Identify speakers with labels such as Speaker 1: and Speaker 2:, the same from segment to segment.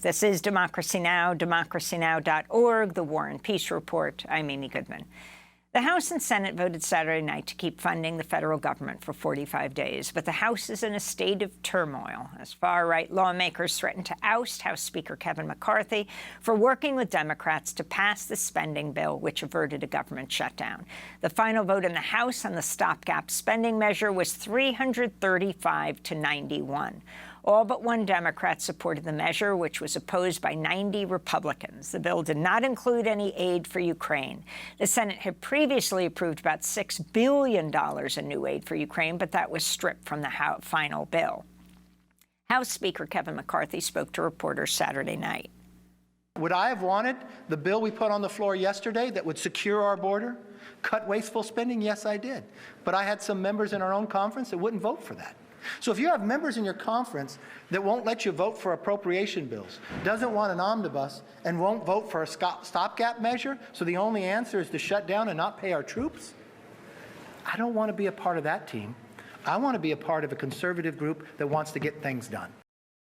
Speaker 1: This is Democracy Now!, democracynow.org, The War and Peace Report. I'm Amy Goodman. The House and Senate voted Saturday night to keep funding the federal government for 45 days, but the House is in a state of turmoil as far-right lawmakers threaten to oust House Speaker Kevin McCarthy for working with Democrats to pass the spending bill, which averted a government shutdown. The final vote in the House on the stopgap spending measure was 335 to 91. All but one Democrat supported the measure, which was opposed by 90 Republicans. The bill did not include any aid for Ukraine. The Senate had previously approved about $6 billion in new aid for Ukraine, but that was stripped from the final bill. House Speaker Kevin McCarthy spoke to reporters Saturday night.
Speaker 2: Would I have wanted the bill we put on the floor yesterday that would secure our border, cut wasteful spending? Yes, I did. But I had some members in our own conference that wouldn't vote for that. So if you have members in your conference that won't let you vote for appropriation bills, doesn't want an omnibus, and won't vote for a stopgap measure, so the only answer is to shut down and not pay our troops, I don't want to be a part of that team. I want to be a part of a conservative group that wants to get things done.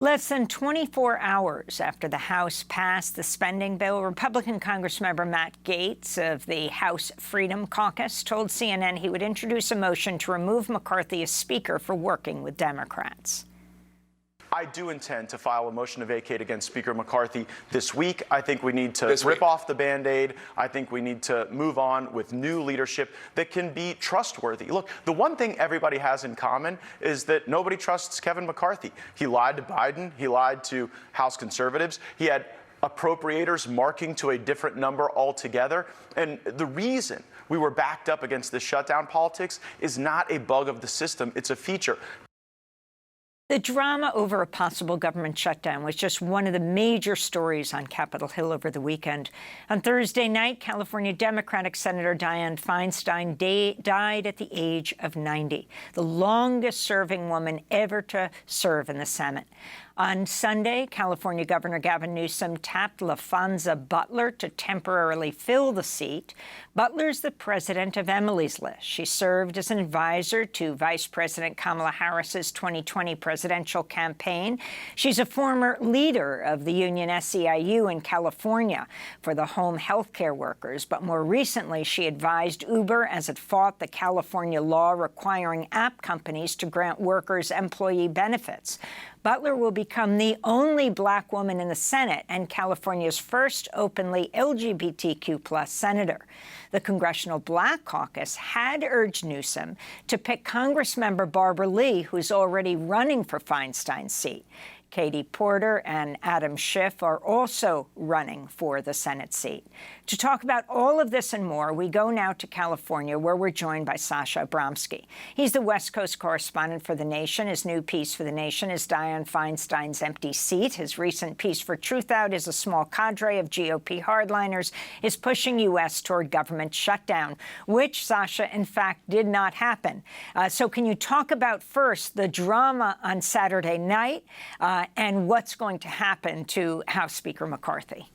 Speaker 1: Less than 24 hours after the House passed the spending bill, Republican Congressmember Matt Gaetz of the House Freedom Caucus told CNN he would introduce a motion to remove McCarthy as Speaker for working with Democrats.
Speaker 3: I do intend to file a motion to vacate against Speaker McCarthy this week. I think we need to rip off the Band-Aid. I think we need to move on with new leadership that can be trustworthy. Look, the one thing everybody has in common is that nobody trusts Kevin McCarthy. He lied to Biden. He lied to House conservatives. He had appropriators marking to a different number altogether. And the reason we were backed up against this shutdown politics is not a bug of the system. It's a feature.
Speaker 1: The drama over a possible government shutdown was just one of the major stories on Capitol Hill over the weekend. On Thursday night, California Democratic Senator Dianne Feinstein died at the age of 90, the longest-serving woman ever to serve in the Senate. On Sunday, California Governor Gavin Newsom tapped LaFonza Butler to temporarily fill the seat. Butler's the president of Emily's List. She served as an advisor to Vice President Kamala Harris's 2020 presidential campaign. She's a former leader of the union SEIU in California for the home health care workers, but more recently she advised Uber as it fought the California law requiring app companies to grant workers employee benefits. Butler will become the only black woman in the Senate and California's first openly LGBTQ+ senator. The Congressional Black Caucus had urged Newsom to pick Congressmember Barbara Lee, who's already running for Feinstein's seat. Katie Porter and Adam Schiff are also running for the Senate seat. To talk about all of this and more, we go now to California, where we're joined by Sasha Abramsky. He's the West Coast correspondent for The Nation. His new piece for The Nation is Dianne Feinstein's empty seat. His recent piece for Truth Out is a small cadre of GOP hardliners is pushing U.S. toward government shutdown, which, Sasha, in fact, did not happen. So can you talk about first the drama on Saturday night and what's going to happen to House Speaker McCarthy?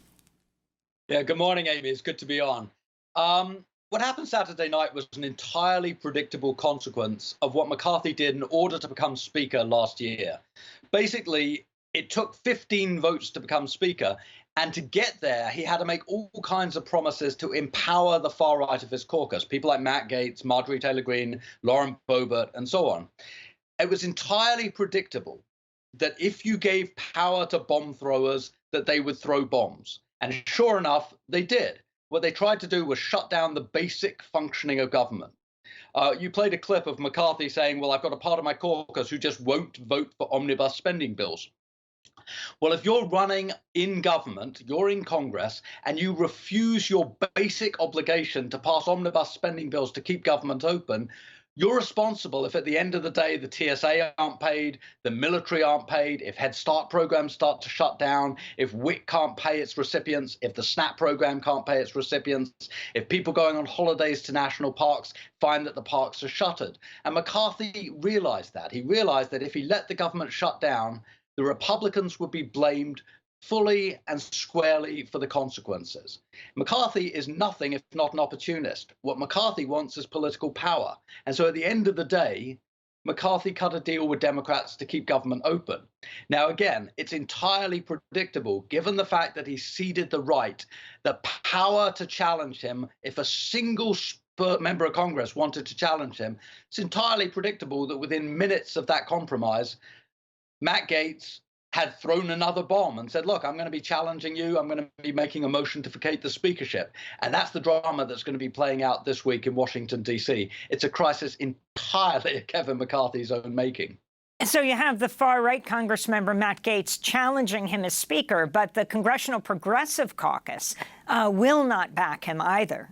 Speaker 4: Yeah, good morning, Amy. It's good to be on. What happened Saturday night was an entirely predictable consequence of what McCarthy did in order to become Speaker last year. Basically, it took 15 votes to become Speaker, and to get there, he had to make all kinds of promises to empower the far right of his caucus, people like Matt Gaetz, Marjorie Taylor Greene, Lauren Boebert, and so on. It was entirely predictable that if you gave power to bomb throwers, that they would throw bombs. And sure enough, they did. What they tried to do was shut down the basic functioning of government. You played a clip of McCarthy saying, well, I've got a part of my caucus who just won't vote for omnibus spending bills. Well, if you're running in government, you're in Congress, and you refuse your basic obligation to pass omnibus spending bills to keep government open, you're responsible if at the end of the day the TSA aren't paid, the military aren't paid, if Head Start programs start to shut down, if WIC can't pay its recipients, if the SNAP program can't pay its recipients, if people going on holidays to national parks find that the parks are shuttered. And McCarthy realized that. He realized that if he let the government shut down, the Republicans would be blamed fully and squarely for the consequences. McCarthy is nothing if not an opportunist. What McCarthy wants is political power. And so at the end of the day, McCarthy cut a deal with Democrats to keep government open. Now, again, it's entirely predictable, given the fact that he ceded the right, the power to challenge him if a single member of Congress wanted to challenge him. It's entirely predictable that within minutes of that compromise, Matt Gaetz had thrown another bomb and said, look, I'm going to be challenging you. I'm going to be making a motion to vacate the speakership. And that's the drama that's going to be playing out this week in Washington, D.C. It's a crisis entirely of Kevin McCarthy's own making.
Speaker 1: So you have the far-right Congress member Matt Gaetz challenging him as Speaker, but the Congressional Progressive Caucus will not back him either.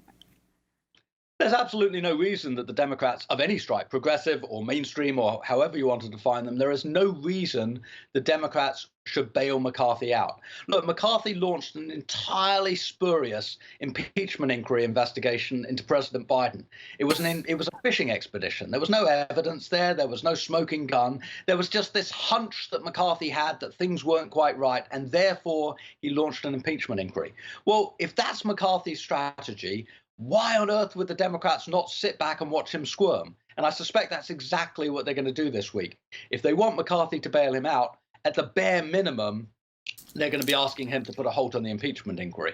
Speaker 4: There's absolutely no reason that the Democrats of any stripe, progressive or mainstream or however you want to define them, there is no reason the Democrats should bail McCarthy out. Look, McCarthy launched an entirely spurious impeachment inquiry investigation into President Biden. It was a fishing expedition. There was no evidence there. There was no smoking gun. There was just this hunch that McCarthy had that things weren't quite right, and therefore he launched an impeachment inquiry. Well, if that's McCarthy's strategy, why on earth would the Democrats not sit back and watch him squirm? And I suspect that's exactly what they're going to do this week. If they want McCarthy to bail him out, at the bare minimum, they're going to be asking him to put a halt on the impeachment inquiry.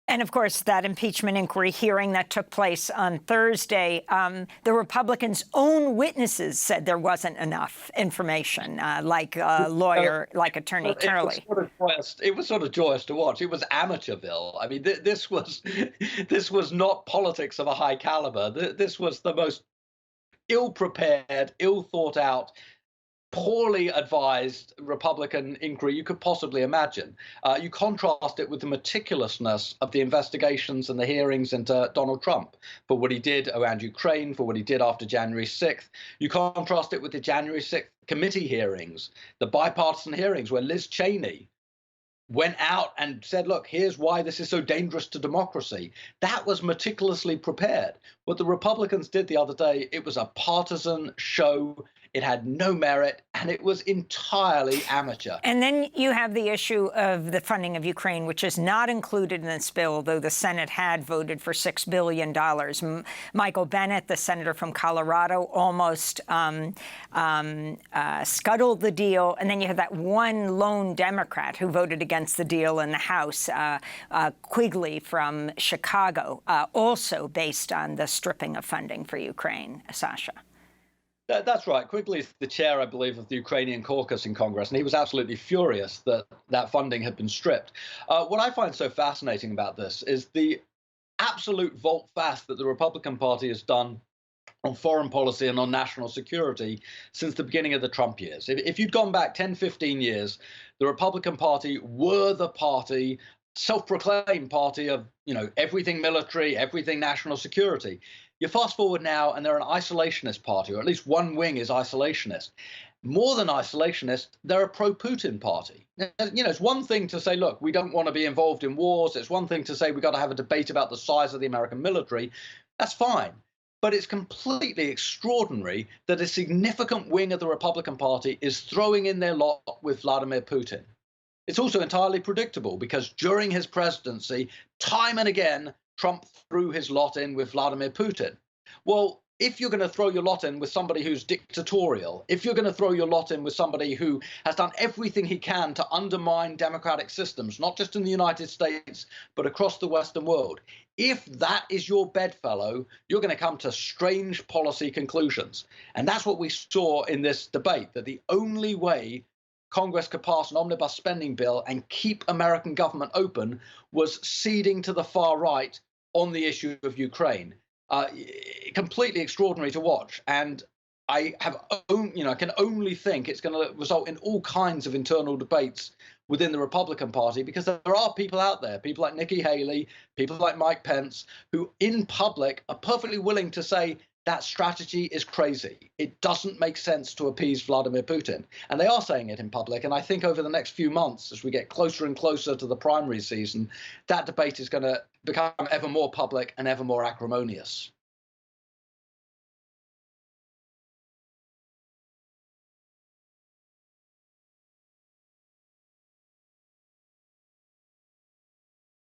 Speaker 1: And, of course, that impeachment inquiry hearing that took place on Thursday, the Republicans' own witnesses said there wasn't enough information, like a lawyer, like Attorney Turley.
Speaker 4: It was sort of joyous to watch. It was Amateurville. I mean, this was not politics of a high caliber. This was the most ill-prepared, ill-thought-out, poorly advised Republican inquiry you could possibly imagine. You contrast it with the meticulousness of the investigations and the hearings into Donald Trump for what he did around Ukraine, for what he did after January 6th. You contrast it with the January 6th committee hearings, the bipartisan hearings where Liz Cheney went out and said, look, here's why this is so dangerous to democracy. That was meticulously prepared. What the Republicans did the other day, it was a partisan show. It had no merit, and it was entirely amateur.
Speaker 1: And then you have the issue of the funding of Ukraine, which is not included in this bill, though the Senate had voted for $6 billion. Michael Bennet, the senator from Colorado, almost scuttled the deal. And then you have that one lone Democrat who voted against the deal in the House, Quigley from Chicago, also based on the stripping of funding for Ukraine. Sasha.
Speaker 4: That's right. Quigley is the chair, I believe, of the Ukrainian caucus in Congress, and he was absolutely furious that that funding had been stripped. What I find so fascinating about this is the absolute volte-face that the Republican Party has done on foreign policy and on national security since the beginning of the Trump years. If you'd gone back 10, 15 years, the Republican Party were the party, self-proclaimed party of, everything military, everything national security. You fast forward now, and they're an isolationist party, or at least one wing is isolationist. More than isolationist, they're a pro-Putin party. It's one thing to say, look, we don't want to be involved in wars. It's one thing to say we've got to have a debate about the size of the American military. That's fine. But it's completely extraordinary that a significant wing of the Republican Party is throwing in their lot with Vladimir Putin. It's also entirely predictable because during his presidency, time and again, Trump threw his lot in with Vladimir Putin. Well, if you're going to throw your lot in with somebody who's dictatorial, if you're going to throw your lot in with somebody who has done everything he can to undermine democratic systems, not just in the United States, but across the Western world, if that is your bedfellow, you're going to come to strange policy conclusions. And that's what we saw in this debate, that the only way Congress could pass an omnibus spending bill and keep American government open was ceding to the far right on the issue of Ukraine. Completely extraordinary to watch. And I can only think it's going to result in all kinds of internal debates within the Republican Party, because there are people out there, people like Nikki Haley, people like Mike Pence, who in public are perfectly willing to say, that strategy is crazy. It doesn't make sense to appease Vladimir Putin. And they are saying it in public. And I think over the next few months, as we get closer and closer to the primary season, that debate is going to become ever more public and ever more acrimonious.